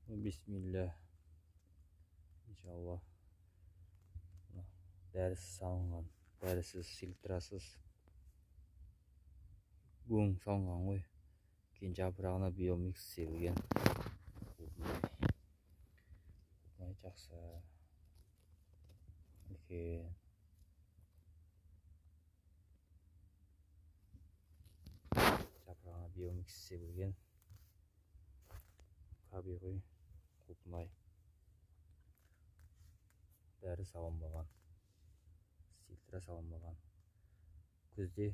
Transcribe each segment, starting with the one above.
Bismillah. İnşallah. Dərisi salınған, dərisiz, filtrasız. Гүң салынған ғой. Кейін жапырағына биомикс себілген. Құлпынай жақсы. Үлкен. Жапырағына биомикс себілген. Қаби ғой. Құлпынай. Дәрі салынбаған. Фильтра салынбаған. Күзде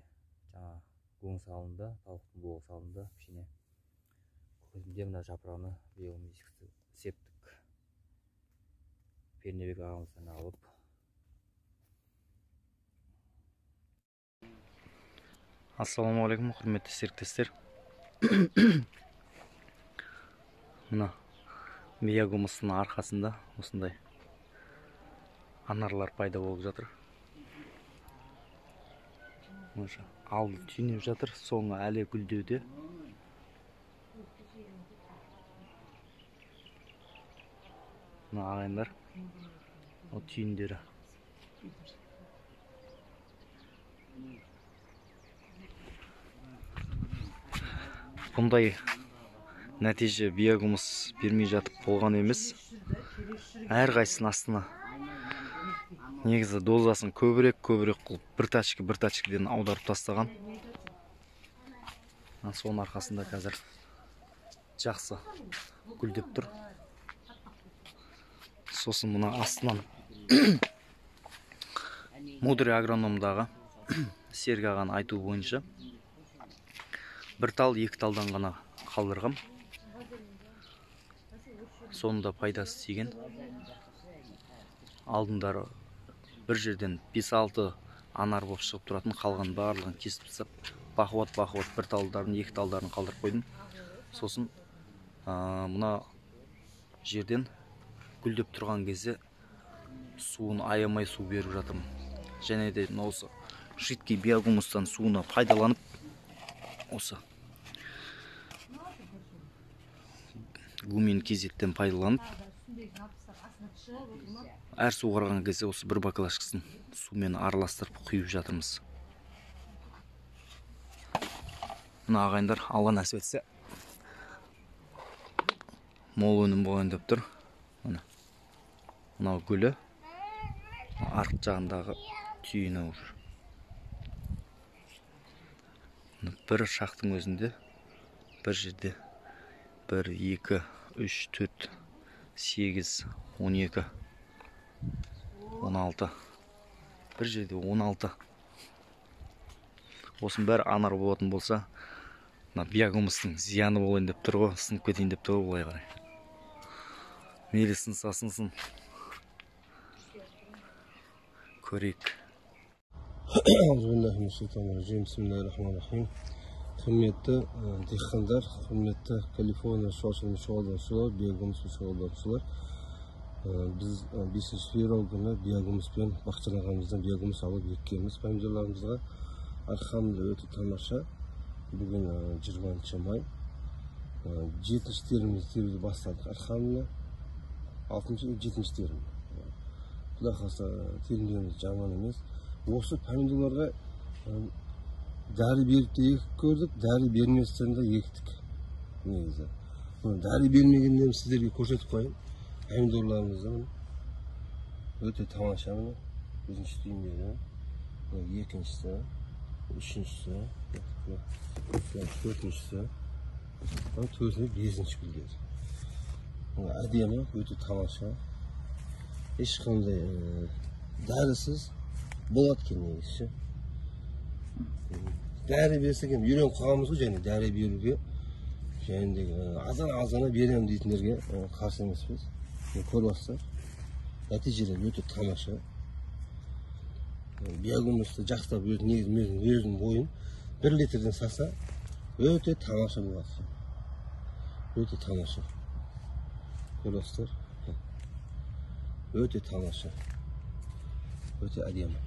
жаңа гүң салынды, тауықтың буығы салынды, кішкене. Көзімде мына жапырағына биомиксті септік. Пернебек ағамыздан алып. Ассалаумағалейкум, құрметті серіктестер. Мына биогумустың арқасында осындай анарлар пайда болып жатыр. Алды түйініп жатыр, соңы әлі гүлдеуде. Мына ағайындар, о түйіндері. Бұндай нәтиже биогумус бермей жатып болған емес. Әрқайсының астына негізі дозасын көбірек қылып бір тачкіден аударып тастаған. Соның арқасында қазір жақсы гүлдеп тұр. Сосын мына астынан мудрый агрономдағы Серік ағаның айтуы бойынша бір тал, екі талдан ғана қалдырғам. Сонында пайдасы тиген. Алдындары бір жерден 5-6 анар болып шығып тұратын, қалған барлығын кесіп тастап, бақуат бір талдарын, екі талдарын қалдырып қойдым. Сосын мына жерден гүлдеп тұрған кезде суын аямай су беріп жатырмын. Және де осы жидкий биогумустан суына пайдаланып, осы гумин кезеттен пайдаланып, әр су қарған кезде осы бір бакалашкасын сумен араластырып құйып жатырмыз. Мына ағайындар, Алла нәсіп етсе, мол өнім болайын деп тұр. Мынау гүлі, арт жағындағы түйіні ұр. Бір шақтың өзінде, бір жерде 1, 2, 3, 4, 8, 12, 16. Бір жерде 16. Осының бәрі анар болатын болса, биогумустың зияны болайын деп тұр ғой, сынып кетейін деп тұр ғой, олай қарай. Мейлі сынса сынсын. Көрейік. Bismillahirrahmanirrahim. Құрметті диқандар, құрметті Калифорния шошының шұғылдаушылар, биогумуспен шұғылдаушылар. Біз 5 февраль күні биогумуспен бақчалағанымыздан биогумус алып еккенбіз помидорларымызға. Алхамдулилlah, өте тамаша. Бүгін 20 май. 7-ші терімізді теруді бастадық. Алхамдулилlah. 6-7-ші терім. Құдай қаласа терімдеріміз жаман емес. Осы помидорларға дәрі беріп те егіп көрдік, дәрі берместен де ектік. Негізі. Дәрі бермегендерін сіздерге көрсетіп қойын. Помидорларымызды өте тамаша. Бірінші түйіндері, екіншісі, үшіншісі, төртіншісі, төртінші, бесінші гүлдер. Әдемі, өте тамаша. Ешқандай дәрісіз болады екен негізі. Дәрі берсекен үйреніп қалғанымыз ғой, және дәрі беруге, және де азан-азана беремін дейтіндерге қарсы емеспіз. Көріп нәтижелер өте тамаша. Биогумусты жақсылап өзінің бойын 1 литрден саса өте тамаша болады. Өте тамаша. Көріп өте тамаша. Өте әдемі.